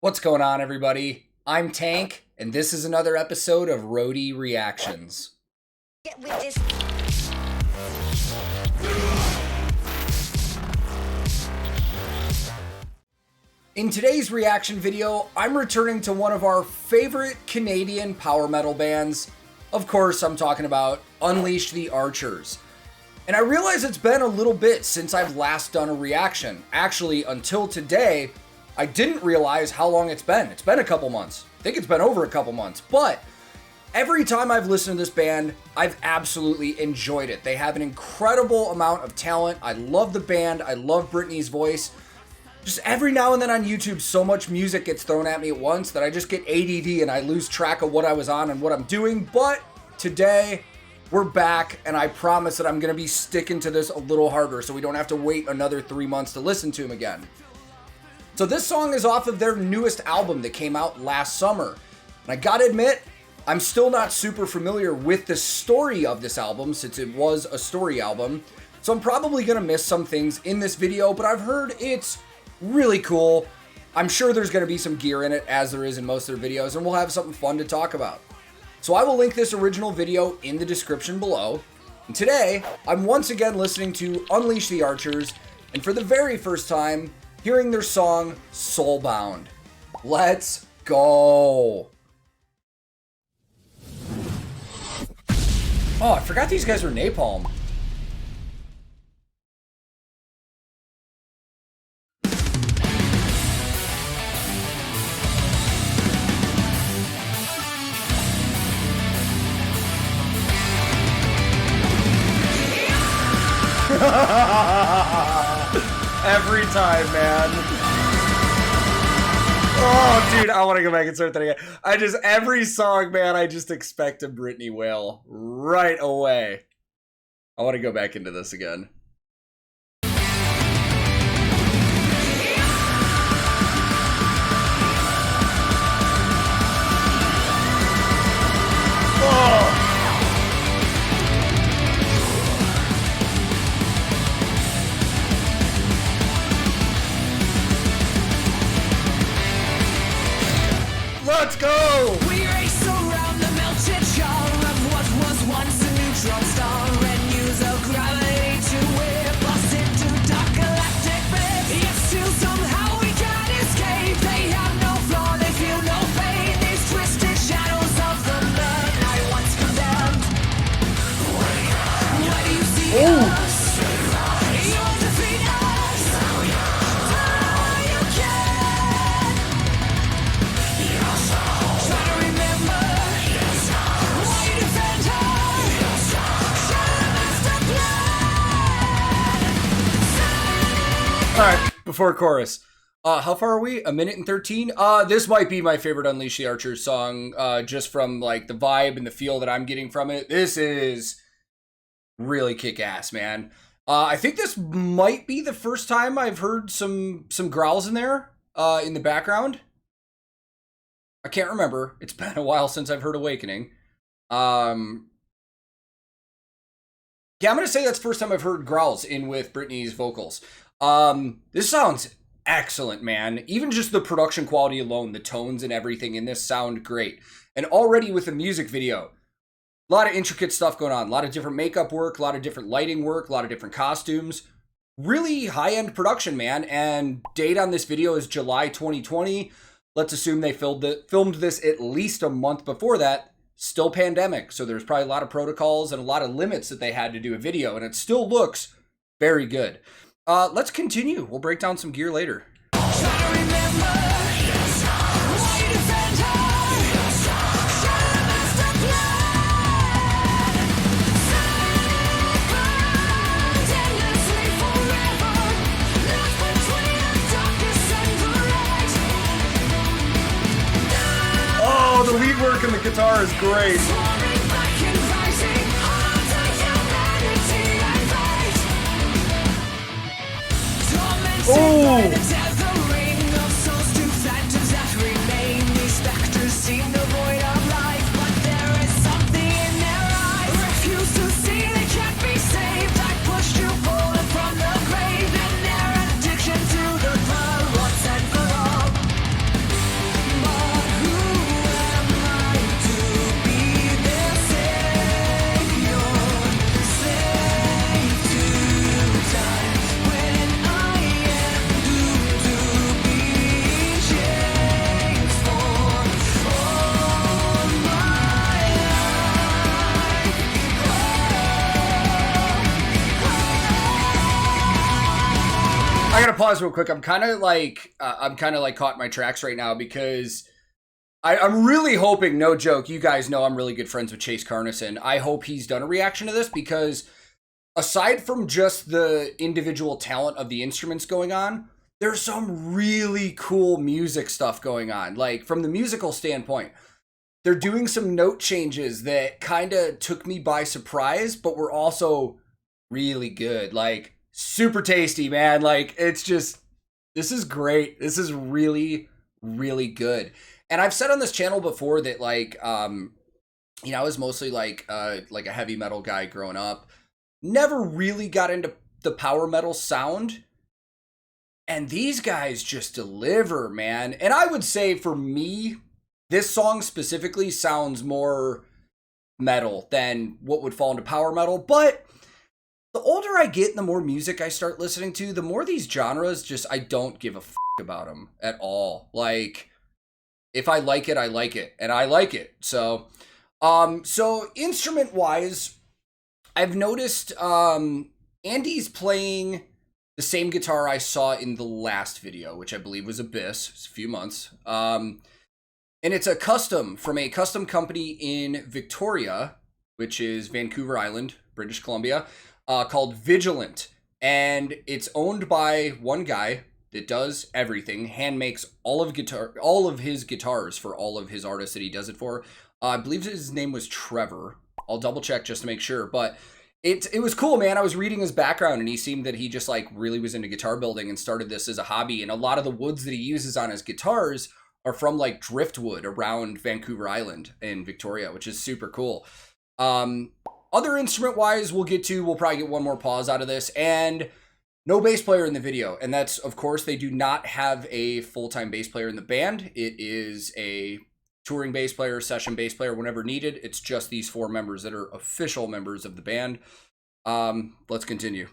What's going on, everybody? I'm Tank, and this is another episode of Roadie Reactions. Get with this. In today's reaction video, I'm returning to one of our favorite Canadian power metal bands. Of course, I'm talking about Unleash the Archers. And I realize it's been a little bit since I've last done a reaction. Actually, until today, I didn't realize how long it's been. It's been a couple months. I think it's been over a couple months. But every time I've listened to this band, I've absolutely enjoyed it. They have an incredible amount of talent. I love the band. I love Brittany's voice. Just every now and then on YouTube, so much music gets thrown at me at once that I just get ADD and I lose track of what I was on and what I'm doing. But today, we're back, and I promise that I'm going to be sticking to this a little harder so we don't have to wait another 3 months to listen to them again. So this song is off of their newest album that came out last summer. And I gotta admit, I'm still not super familiar with the story of this album since it was a story album. So I'm probably gonna miss some things in this video, but I've heard it's really cool. I'm sure there's gonna be some gear in it, as there is in most of their videos, and we'll have something fun to talk about. So I will link this original video in the description below. And today, I'm once again listening to Unleash the Archers, and for the very first time, hearing their song, Soulbound. Let's go. Oh, I forgot these guys were Napalm. Every time, man. Oh, dude, I want to go back and start that again. Every song, man, I just expect a Brittany wail right away. I want to go back into this again. Oh! Let's go! We race around the melted shore of what was once a neutron star and use our gravity to whip us into dark galactic bits. Yet still somehow we can't escape. They have no flaw, they feel no pain. These twisted shadows of the men I once condemned. Why do you see us? You'll defeat us. Oh, you can. Try to remember why you defend her. Share the master plan. Alright, before chorus. How far are we? 1:13? This might be my favorite Unleash the Archers song, just from, like, the vibe and the feel that I'm getting from it. This is really kick-ass, man. I think this might be the first time I've heard some growls in there, in the background. I can't remember. It's been a while since I've heard Awakening. Yeah, I'm gonna say that's the first time I've heard growls in with Brittany's vocals. This sounds excellent, man. Even just the production quality alone, the tones and everything in this sound great. And already with the music video, a lot of intricate stuff going on. A lot of different makeup work, a lot of different lighting work, a lot of different costumes. Really high-end production, man. And date on this video is July 2020. Let's assume they filmed this at least a month before that. Still pandemic, so there's probably a lot of protocols and a lot of limits that they had to do a video, and it still looks very good. Let's continue. We'll break down some gear later. Try to remember why you defend her. Share the master plan. Separate endlessly forever. Lost between the darkness and the light. Oh, the lead work and the guitar is great. Soaring back and rising on to humanity and fight. Tormented by the tethering of souls to phantoms that remain. These specters seem devoid of life, but there is something in their eyes. Refuse to see they can't be saved. I pushed you forward from the grave, and their addiction to the blood once and for all. pause real quick. I'm kind of like caught in my tracks right now because I'm really hoping, no joke, you guys know I'm really good friends with Chase Carnison. I hope he's done a reaction to this because aside from just the individual talent of the instruments going on, there's some really cool music stuff going on. Like from the musical standpoint, they're doing some note changes that kind of took me by surprise, but were also really good. Like super tasty, man. Like it's just, this is great. This is really, really good. And I've said on this channel before that like, you know, I was mostly like a heavy metal guy growing up. Never really got into the power metal sound. And these guys just deliver, man. And I would say for me, this song specifically sounds more metal than what would fall into power metal. But the older I get and the more music I start listening to, the more these genres just, I don't give a about them at all. Like, if I like it, I like it. And I like it. So instrument-wise, I've noticed Andy's playing the same guitar I saw in the last video, which I believe was Abyss. It's a few months. And it's a custom from a custom company in Victoria, which is Vancouver Island, British Columbia, called Vigilant. And it's owned by one guy that does everything, hand makes all of his guitars for all of his artists that he does it for. I believe his name was Trevor. I'll double check just to make sure, but it was cool, man. I was reading his background and he seemed that he just like really was into guitar building and started this as a hobby. And a lot of the woods that he uses on his guitars are from like driftwood around Vancouver Island in Victoria, which is super cool. Other instrument wise, we'll probably get one more pause out of this, and no bass player in the video. And that's, of course, they do not have a full-time bass player in the band. It is a touring bass player, session bass player, whenever needed. It's just these 4 members that are official members of the band. Let's continue.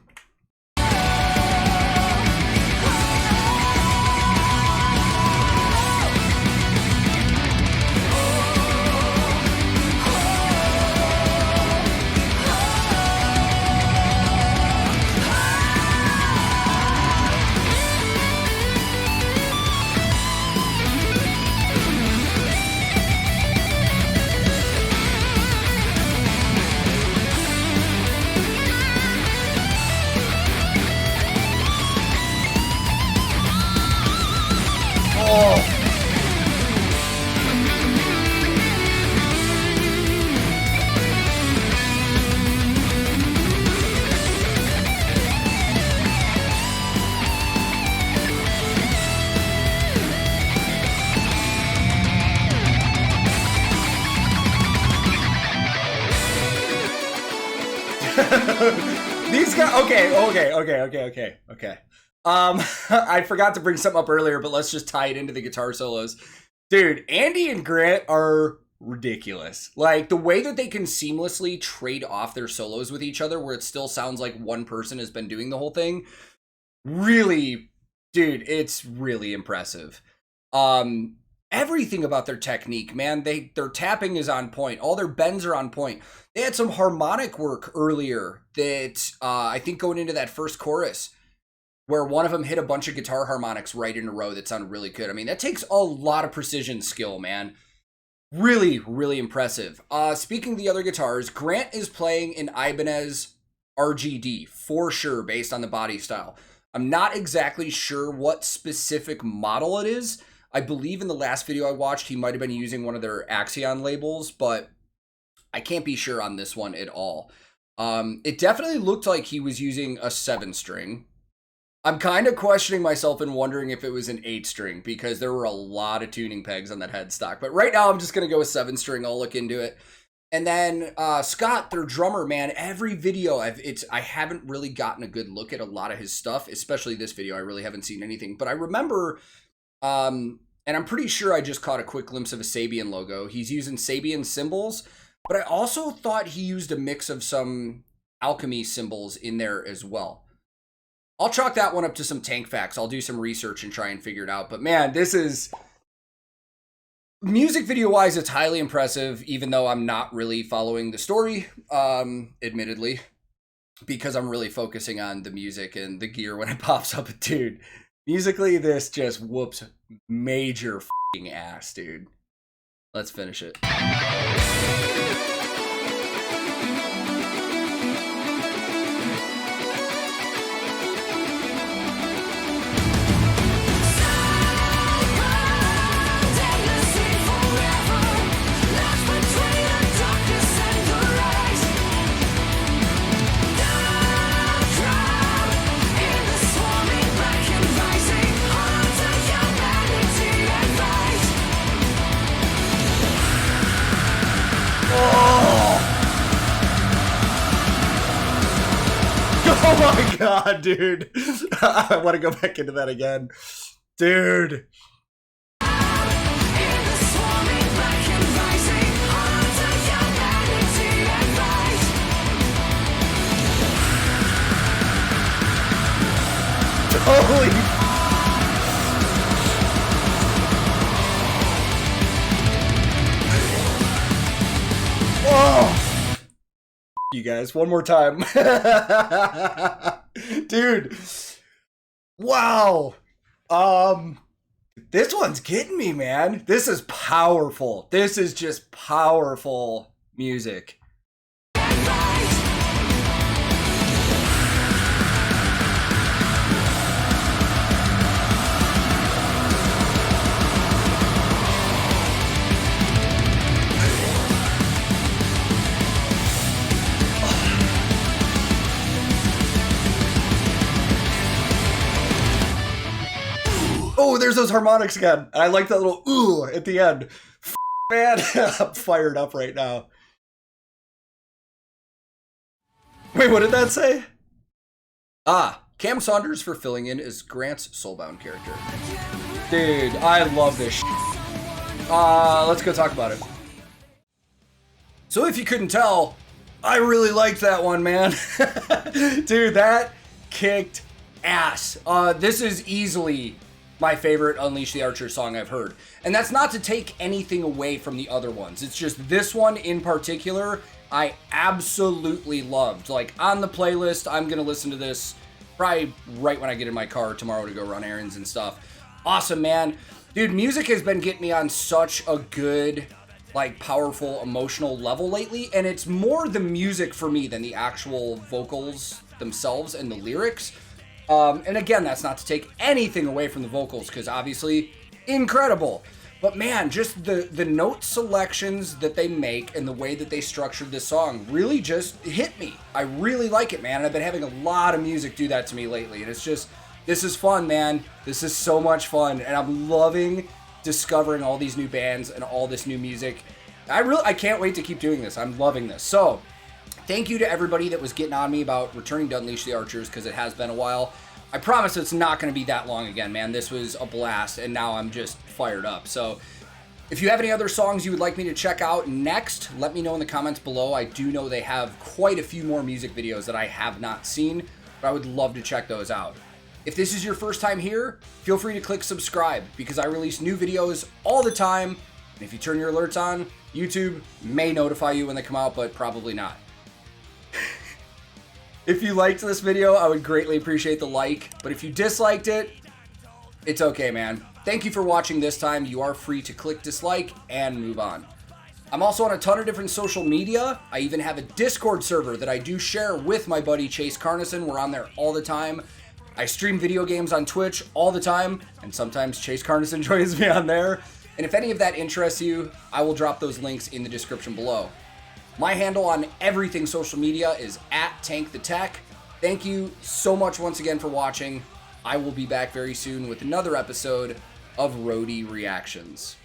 These guys, okay. I forgot to bring something up earlier, but let's just tie it into the guitar solos. Dude, Andy and Grant are ridiculous. Like, the way that they can seamlessly trade off their solos with each other, where it still sounds like one person has been doing the whole thing, really, dude, it's really impressive. Everything about their technique, man, their tapping is on point. All their bends are on point. They had some harmonic work earlier that I think going into that first chorus, where one of them hit a bunch of guitar harmonics right in a row that sounded really good. I mean, that takes a lot of precision skill, man. Really, really impressive. Speaking of the other guitars, Grant is playing an Ibanez RGD for sure, based on the body style. I'm not exactly sure what specific model it is. I believe in the last video I watched, he might have been using one of their Axion labels, but I can't be sure on this one at all. It definitely looked like he was using a 7-string. I'm kind of questioning myself and wondering if it was an 8-string, because there were a lot of tuning pegs on that headstock. But right now, I'm just going to go with 7-string. I'll look into it. And then Scott, their drummer, man, every video, I haven't really gotten a good look at a lot of his stuff, especially this video. I really haven't seen anything. But I remember, and I'm pretty sure I just caught a quick glimpse of a Sabian logo. He's using Sabian cymbals, but I also thought he used a mix of some Alchemy cymbals in there as well. I'll chalk that one up to some tank facts. I'll do some research and try and figure it out. But man, this is, music video wise, it's highly impressive, even though I'm not really following the story, admittedly, because I'm really focusing on the music and the gear when it pops up. Dude, Musically, this just whoops major f***ing ass, dude. Let's finish it. Oh my god, dude. I want to go back into that again. Dude. Holy. Oh. You guys, one more time. Dude. Wow. This one's getting me, man. This is powerful. This is just powerful music. Oh, there's those harmonics again. I like that little ooh at the end. Man, I'm fired up right now. Wait, what did that say? Ah, Cam Saunders for filling in as Grant's Soulbound character. Dude, I love this shit. Let's go talk about it. So if you couldn't tell, I really liked that one, man. Dude, that kicked ass. This is easily my favorite Unleash the Archer song I've heard. And that's not to take anything away from the other ones. It's just this one in particular, I absolutely loved. Like, on the playlist, I'm going to listen to this probably right when I get in my car tomorrow to go run errands and stuff. Awesome, man. Dude, music has been getting me on such a good, like, powerful, emotional level lately. And it's more the music for me than the actual vocals themselves and the lyrics. And again, that's not to take anything away from the vocals, because obviously, incredible. But man, just the note selections that they make and the way that they structured this song really just hit me. I really like it, man. And I've been having a lot of music do that to me lately. And it's just, this is fun, man. This is so much fun. And I'm loving discovering all these new bands and all this new music. I can't wait to keep doing this. I'm loving this. So, thank you to everybody that was getting on me about returning to Unleash the Archers, because it has been a while. I promise it's not going to be that long again, man. This was a blast, and now I'm just fired up. So if you have any other songs you would like me to check out next, let me know in the comments below. I do know they have quite a few more music videos that I have not seen, but I would love to check those out. If this is your first time here, feel free to click subscribe, because I release new videos all the time. And if you turn your alerts on, YouTube may notify you when they come out, but probably not. If you liked this video, I would greatly appreciate the like, but if you disliked it, it's okay, man. Thank you for watching this time. You are free to click dislike and move on. I'm also on a ton of different social media. I even have a Discord server that I do share with my buddy Chase Carnison. We're on there all the time. I stream video games on Twitch all the time, and sometimes Chase Carnison joins me on there. And if any of that interests you, I will drop those links in the description below. My handle on everything social media is @TankTheTech. Thank you so much once again for watching. I will be back very soon with another episode of Roadie Reactions.